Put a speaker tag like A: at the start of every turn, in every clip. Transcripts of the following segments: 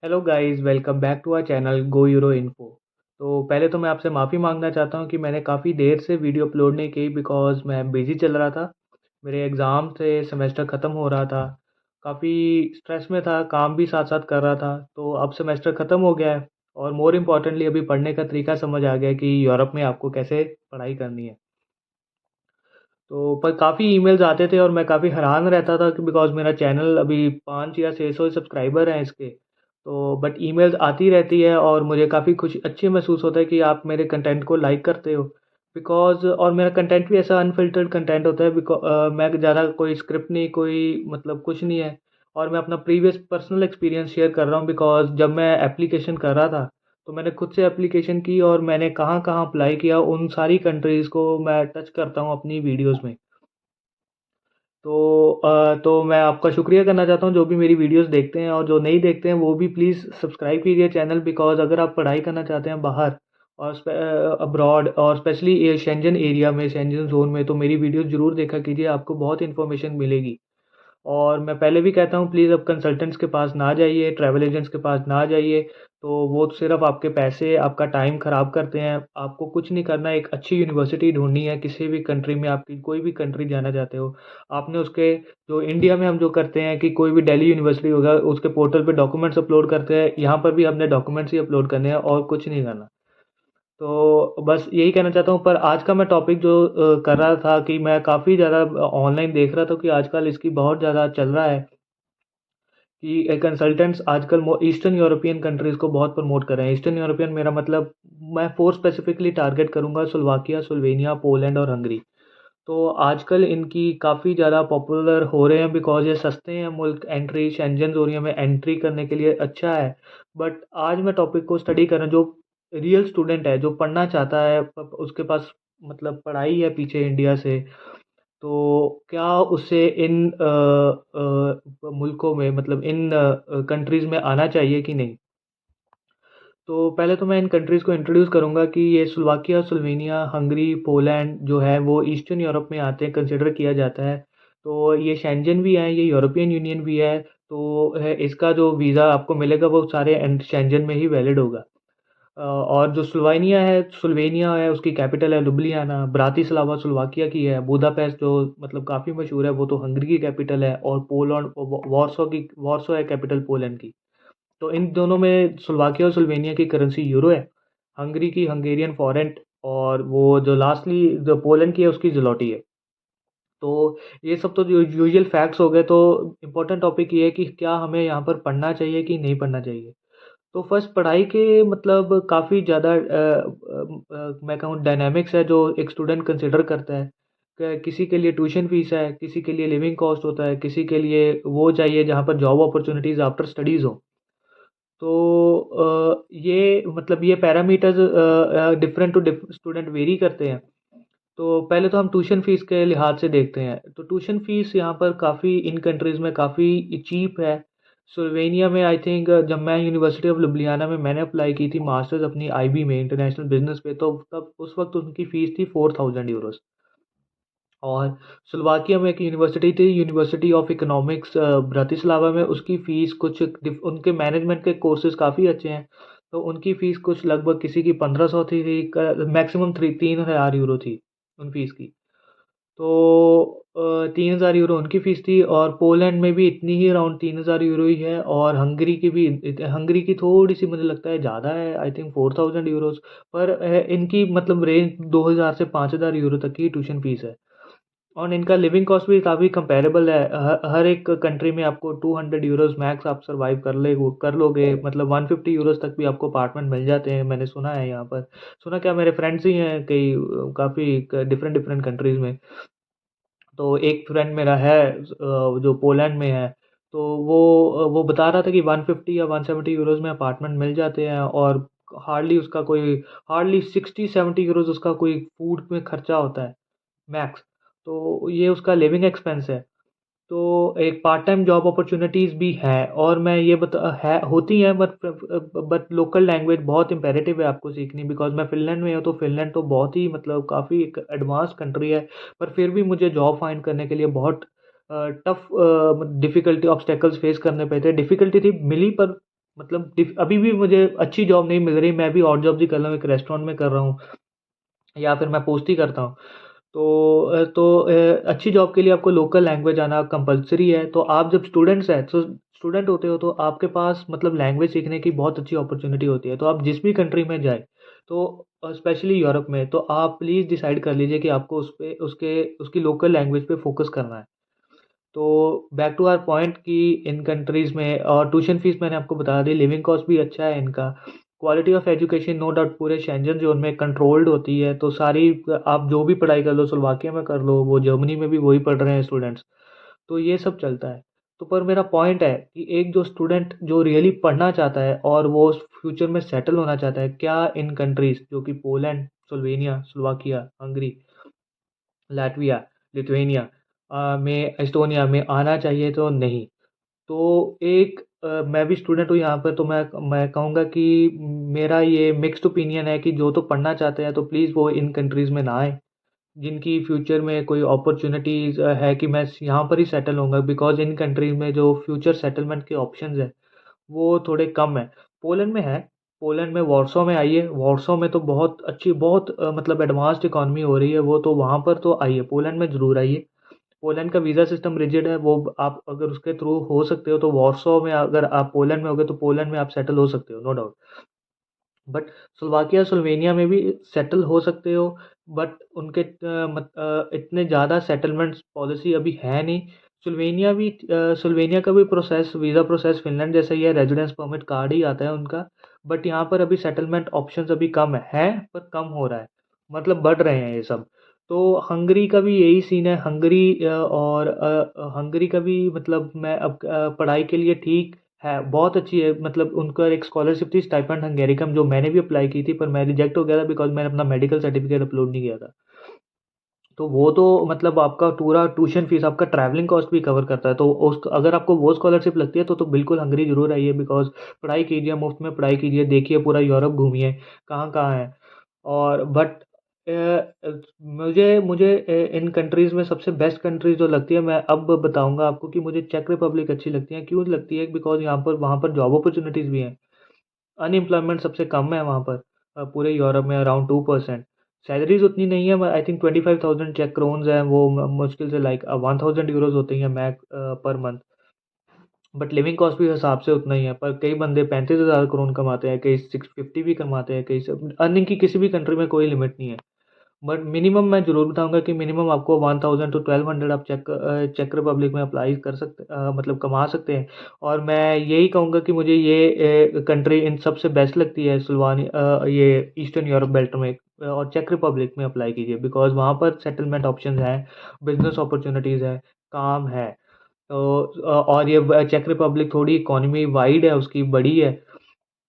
A: Hello guys, welcome back to our channel Go Euro Info. तो पहले तो मैं आपसे माफ़ी मांगना चाहता हूँ कि मैंने काफ़ी देर से वीडियो अपलोड नहीं की बिकॉज़ मैं बिज़ी चल रहा था। मेरे एग्ज़ाम थे, सेमेस्टर ख़त्म हो रहा था। काफ़ी स्ट्रेस में था, काम भी साथ-साथ कर रहा था। तो अब सेमेस्टर ख़त्म हो गया है और मोर इम्पोर्टेंटली अभी पढ़ने का तरीका समझ आ गया है कि यूरोप में आपको कैसे पढ़ाई करनी है। तो पर काफ़ी ईमेल्स आते थे और मैं काफ़ी हैरान रहता था कि बिकॉज़ मेरा चैनल अभी 5 या 600 सब्सक्राइबर हैं इसके। तो बट ईमेल्स आती रहती है और मुझे काफ़ी अच्छी महसूस होता है कि आप मेरे कंटेंट को लाइक करते हो। बिकॉज़ और मेरा कंटेंट भी ऐसा अनफ़िल्टर्ड कंटेंट होता है मैं ज़्यादा कोई स्क्रिप्ट नहीं, कोई मतलब कुछ नहीं है और मैं अपना प्रीवियस पर्सनल एक्सपीरियंस शेयर कर रहा हूँ बिकॉज़ जब मैं एप्लीकेशन कर रहा था, तो मैंने खुद से एप्लीकेशन की और मैंने कहाँ-कहाँ अप्लाई किया, उन सारी कंट्रीज़ को मैं टच करता हूँ अपनी वीडियोज़ में। तो मैं आपका शुक्रिया करना चाहता हूँ जो भी मेरी वीडियोज़ देखते हैं और जो नहीं देखते हैं वो भी प्लीज़ सब्सक्राइब कीजिए चैनल बिकॉज़ अगर आप पढ़ाई करना चाहते हैं बाहर और अब्रॉड और स्पेशली ये शेंजन एरिया में, शेंजन ज़ोन में तो मेरी वीडियोज़ ज़रूर देखा कीजिए, आपको बहुत इन्फॉर्मेशन मिलेगी। और मैं पहले भी कहता हूँ प्लीज़ अब कंसल्टेंट्स के पास ना जाइए, ट्रैवल एजेंट्स के पास ना जाइए, तो वो सिर्फ़ आपके पैसे, आपका टाइम ख़राब करते हैं। आपको कुछ नहीं करना है, एक अच्छी यूनिवर्सिटी ढूँढनी है, किसी भी कंट्री में आपकी कोई भी कंट्री जाना चाहते हो। आपने उसके जो इंडिया में हम जो करते हैं कि कोई भी दिल्ली यूनिवर्सिटी होगा, उसके पोर्टल पे डॉक्यूमेंट्स अपलोड करते हैं, यहाँ पर भी हमने डॉक्यूमेंट्स ही अपलोड करने हैं और कुछ नहीं करना। तो बस यही कहना चाहता हूँ पर आज का मैं टॉपिक जो कर रहा था कि मैं काफ़ी ज़्यादा ऑनलाइन देख रहा था कि आजकल इसकी बहुत ज़्यादा चल रहा है कि कंसल्टेंट्स आजकल ईस्टर्न यूरोपियन कंट्रीज़ को बहुत प्रमोट कर रहे हैं। ईस्टर्न यूरोपियन मेरा मतलब मैं 4 स्पेसिफिकली टारगेट करूँगा स्लोवाकिया, स्लोवेनिया, पोलैंड और हंगरी। तो आजकल इनकी काफ़ी ज़्यादा पॉपुलर हो रहे हैं बिकॉज़ ये सस्ते हैं मुल्क एंट्री शेंजन एरिया में एंट्री करने के लिए अच्छा है। बट आज मैं टॉपिक को स्टडी कर रहा हूँ जो रियल स्टूडेंट है, जो पढ़ना चाहता है उसके पास मतलब पढ़ाई है पीछे इंडिया से तो क्या उसे इन मुल्कों में मतलब इन कंट्रीज़ में आना चाहिए कि नहीं? तो पहले तो मैं इन कंट्रीज़ को इंट्रोड्यूस करूँगा कि ये स्लोवाकिया, स्लोवेनिया, हंगरी, पोलैंड जो है वो ईस्टर्न यूरोप में आते हैं, कंसिडर किया जाता है। तो ये शेंजन भी है, ये यूरोपियन यूनियन भी है, तो है इसका जो वीज़ा आपको मिलेगा वो सारे शेंजन में ही वैलिड होगा। और जो स्लोवेनिया है उसकी कैपिटल है लुब्लियाना, ब्रातिस्लावा स्लोवाकिया की है, बुदापेस्ट जो मतलब काफ़ी मशहूर है वो तो हंगरी की कैपिटल है और पोलैंड वार्सो है कैपिटल पोलैंड की। तो इन दोनों में स्लोवाकिया और स्लोवेनिया की करेंसी यूरो है, हंगरी की हंगेरियन फॉरेंट और वो जो लास्टली जो पोलैंड की है उसकी ज़्लोटी है। तो ये सब तो जो यूजुअल फैक्ट्स हो गए तो इम्पोर्टेंट टॉपिक ये है कि क्या हमें यहाँ पर पढ़ना चाहिए कि नहीं पढ़ना चाहिए? तो फर्स्ट पढ़ाई के मतलब काफ़ी ज़्यादा मैं कहूँ डायनामिक्स है जो एक स्टूडेंट कंसिडर करता है। किसी के लिए ट्यूशन फ़ीस है, किसी के लिए लिविंग कॉस्ट होता है, किसी के लिए वो चाहिए जहाँ पर जॉब अपॉर्च्युनिटीज़ आफ्टर स्टडीज़ हो। तो ये मतलब ये parameters different to student vary करते हैं। तो पहले तो हम ट्यूशन फ़ीस के लिहाज से देखते हैं। तो ट्यूशन फ़ीस यहाँ पर काफ़ी इन कंट्रीज़ में काफ़ी चीप है। स्लोवेनिया में आई थिंक जब मैं यूनिवर्सिटी ऑफ लुब्लियाना में मैंने अप्लाई की थी मास्टर्स अपनी आईबी में इंटरनेशनल बिज़नेस पे तो तब उस वक़्त उनकी फ़ीस थी 4000 यूरोज़। और स्लोवाकिया में एक यूनिवर्सिटी थी, यूनिवर्सिटी ऑफ इकोनॉमिक्स ब्रातिस्लावा में उसकी फ़ीस कुछ उनके मैनेजमेंट के कोर्सेज़ काफ़ी अच्छे हैं, तो उनकी फ़ीस कुछ लगभग किसी की 1500 थी, मैक्सिमम 3000 यूरो थी उन फ़ीस की। तो 3000 यूरो उनकी फ़ीस थी और पोलैंड में भी इतनी ही अराउंड 3000 यूरो ही है और हंगरी की भी हंगरी की थोड़ी-सी मुझे लगता है ज़्यादा है, आई थिंक 4000 यूरोज़ पर इनकी मतलब रेंज 2000 से 5000 यूरो तक की ट्यूशन फ़ीस है। और इनका लिविंग कॉस्ट भी काफ़ी कंपैरेबल है। हर एक कंट्री में आपको 200 यूरोज़ मैक्स आप सर्वाइव कर लोगे मतलब 150 यूरोज़ तक भी आपको अपार्टमेंट मिल जाते हैं, मैंने सुना है यहाँ पर। सुना क्या मेरे फ्रेंड्स ही हैं कई काफ़ी डिफरेंट डिफरेंट कंट्रीज़ में। तो एक फ्रेंड मेरा है जो पोलैंड में है, तो वो बता रहा था कि 150 या 170 यूरोज़ में अपार्टमेंट मिल जाते हैं और हार्डली 60-70 यूरोज़ उसका कोई फूड में खर्चा होता है, मैक्स। तो ये उसका लिविंग एक्सपेंस है। तो एक पार्ट टाइम जॉब अपॉर्च्युनिटीज़ भी हैं और मैं ये बता है होती हैं बट लोकल लैंग्वेज बहुत इम्पेरेटिव है आपको सीखनी बिकॉज़ मैं फ़िनलैंड में हूँ, तो फ़िनलैंड तो बहुत ही मतलब काफ़ी एक एडवांस कंट्री है, पर फिर भी मुझे जॉब फाइंड करने के लिए बहुत टफ़ डिफ़िकल्टी ऑब्स्टैकल्स फेस करने पड़े थे। डिफ़िकल्टी थी मिली पर मतलब अभी भी मुझे अच्छी जॉब नहीं मिल रही, मैं भी और जॉब ही कर रहा हूँ, एक रेस्टोरेंट में कर रहा हूँ या फिर मैं पोस्ट ही करता हूँ। अच्छी जॉब के लिए आपको लोकल लैंग्वेज आना कंपलसरी है। तो आप जब स्टूडेंट्स हैं तो स्टूडेंट होते हो तो आपके पास मतलब लैंग्वेज सीखने की बहुत अच्छी अपॉर्चुनिटी होती है। तो आप जिस भी कंट्री में जाए, तो स्पेशली यूरोप में, तो आप प्लीज़ डिसाइड कर लीजिए कि आपको उस पे उसकी लोकल लैंग्वेज पे फोकस करना है। तो बैक टू आवर पॉइंट कि इन कंट्रीज़ में और ट्यूशन फीस मैंने आपको बता दी, लिविंग कॉस्ट भी अच्छा है इनका। Quality of education no doubt पूरे शेंजन ज़ोन में कंट्रोल्ड होती है, तो सारी आप जो भी पढ़ाई कर लो, स्लोवाकिया में कर लो, वो जर्मनी में भी वही पढ़ रहे हैं स्टूडेंट्स, तो ये सब चलता है। तो पर मेरा पॉइंट है कि एक जो स्टूडेंट जो रियली पढ़ना चाहता है और वो फ्यूचर में सेटल होना चाहता है, क्या इन कंट्रीज़ जो कि Poland, Slovenia, Slovakia, Hungary, Latvia, Lithuania में, एस्टोनिया में आना चाहिए तो नहीं। तो मैं भी स्टूडेंट हूँ यहाँ पर, तो मैं कहूँगा कि मेरा ये मिक्स्ड ओपिनियन है कि जो तो पढ़ना चाहते हैं तो प्लीज़ वो इन कंट्रीज़ में ना आए, जिनकी फ्यूचर में कोई अपॉर्चुनिटीज़ है कि मैं यहाँ पर ही सेटल होऊंगा, बिकॉज इन कंट्रीज़ में जो फ्यूचर सेटलमेंट के ऑप्शंस है वो थोड़े कम है। पोलैंड में है, पोलैंड में वॉर्सो में आइए, वॉर्सो में तो बहुत अच्छी, बहुत मतलब एडवांस्ड इकॉनमी हो रही है वो, तो वहाँ पर तो आइए, पोलैंड में ज़रूर आइए। पोलैंड का वीज़ा सिस्टम रिजिड है, वो आप अगर उसके थ्रू हो सकते हो तो वॉर्सो में, अगर आप पोलैंड में होगे तो पोलैंड में आप सेटल हो सकते हो, no doubt. But Slovakia, Slovenia में भी सेटल हो सकते हो, बट उनके इतने ज़्यादा सेटलमेंट्स पॉलिसी अभी है नहीं। स्लोवेनिया का भी प्रोसेस, वीज़ा प्रोसेस फिनलैंड जैसा ही है, रेजिडेंस परमिट कार्ड ही आता है उनका। बट यहाँ पर अभी सेटलमेंट ऑप्शंस अभी कम है पर कम हो रहा है, मतलब बढ़ रहे हैं ये सब। तो हंगरी का भी यही सीन है, हंगरी का भी मतलब मैं अब पढ़ाई के लिए ठीक है, बहुत अच्छी है, मतलब उनका एक स्कॉलरशिप थी स्टाइपेंड हंगेरिकम, जो मैंने भी अप्लाई की थी पर मैं रिजेक्ट हो गया था बिकॉज मैंने अपना मेडिकल सर्टिफिकेट अपलोड नहीं किया था। तो वो तो मतलब आपका पूरा ट्यूशन फीस, आपका ट्रैवलिंग कॉस्ट भी कवर करता है। तो उस अगर आपको वो स्कॉलरशिप लगती है तो बिल्कुल हंगरी जरूर आइए, बिकॉज पढ़ाई कीजिए, मुफ्त में पढ़ाई कीजिए, देखिए पूरा यूरोप घूमिए, कहाँ कहाँ है। और बट मुझे मुझे इन कंट्रीज़ में सबसे बेस्ट कंट्रीज जो लगती है, मैं अब बताऊंगा आपको कि मुझे चेक रिपब्लिक अच्छी लगती है। क्यों लगती है? बिकॉज यहाँ पर, वहाँ पर जॉब अपॉर्चुनिटीज़ भी हैं, अनएम्प्लॉयमेंट सबसे कम है वहाँ पर, पूरे यूरोप में अराउंड 2%। सैलरीज उतनी नहीं है, आई थिंक 25,000 चेक क्रोन्स हैं वो, मुश्किल से लाइक 1,000 यूरोज होती हैं Mac per month. But living cost भी हिसाब से उतना ही है, पर कई बंदे 35,000 करोड़ कमाते हैं, कई 650 भी कमाते हैं, कई सब। अर्निंग की किसी भी कंट्री में कोई लिमिट नहीं है। बट मिनिमम मैं ज़रूर बताऊंगा कि मिनिमम आपको 1000 टू 1200 आप चेक रिपब्लिक में अप्लाई कर सकते, मतलब कमा सकते हैं। और मैं यही कहूँगा कि मुझे ये कंट्री इन सबसे बेस्ट लगती है, ये ईस्टर्न यूरोप बेल्ट में। और चेक रिपब्लिक में अप्लाई कीजिए बिकॉज वहाँ पर सेटलमेंट ऑप्शन है, बिजनेस अपॉर्चुनिटीज़ है, काम है। तो और ये चेक रिपब्लिक थोड़ी इकोनॉमी वाइड है, उसकी बड़ी है।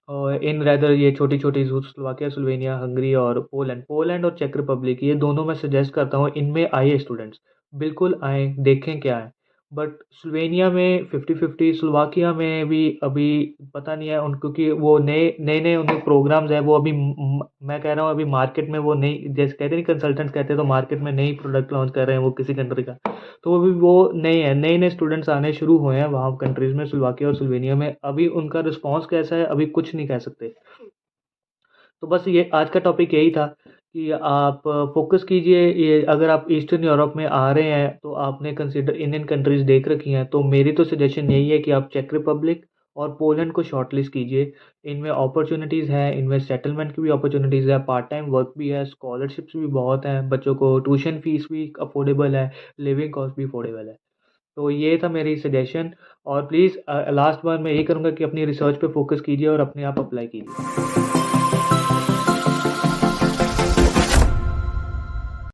A: और इन रैदर ये छोटी छोटी, स्लोवाकिया, स्लोवेनिया, हंगरी और पोलैंड और चेक रिपब्लिक, ये दोनों मैं सजेस्ट करता हूँ, इनमें आइए स्टूडेंट्स, बिल्कुल आएँ, देखें क्या है। बट स्लोवेनिया में 50-50, स्लोवाकिया में भी अभी पता नहीं है उनको, क्योंकि वो नए नए नए उनके प्रोग्राम्स हैं, वो अभी मैं कह रहा हूँ अभी मार्केट में वो नई, जैसे कहते हैं कंसल्टेंट्स कहते हैं, तो मार्केट में नई प्रोडक्ट लॉन्च कर रहे हैं वो किसी कंट्री का। तो वो भी वो नए हैं, नए नए स्टूडेंट्स आने शुरू हुए हैं वहाँ कंट्रीज़ में, स्लोवाकिया और स्लोवेनिया में। अभी उनका रिस्पांस कैसा है अभी कुछ नहीं कह सकते। तो बस ये आज का टॉपिक यही था कि आप फोकस कीजिए, ये अगर आप ईस्टर्न यूरोप में आ रहे हैं तो आपने कंसिडर इंडियन कंट्रीज़ देख रखी हैं, तो मेरी तो सजेशन यही है कि आप चेक रिपब्लिक और पोलैंड को शॉर्टलिस्ट कीजिए। इनमें अपॉर्चुनिटीज़ हैं, इनमें सेटलमेंट की भी अपॉर्चुनिटीज़ है, पार्ट टाइम वर्क भी है, स्कॉलरशिप्स भी बहुत हैं, बच्चों को ट्यूशन फीस भी अफोर्डेबल है, लिविंग कॉस्ट भी अफोर्डेबल है। तो ये था मेरी सजेशन। और प्लीज़ लास्ट बार मैं यही करूँगा कि अपनी रिसर्च पे फोकस कीजिए और अपने आप अप्लाई कीजिए।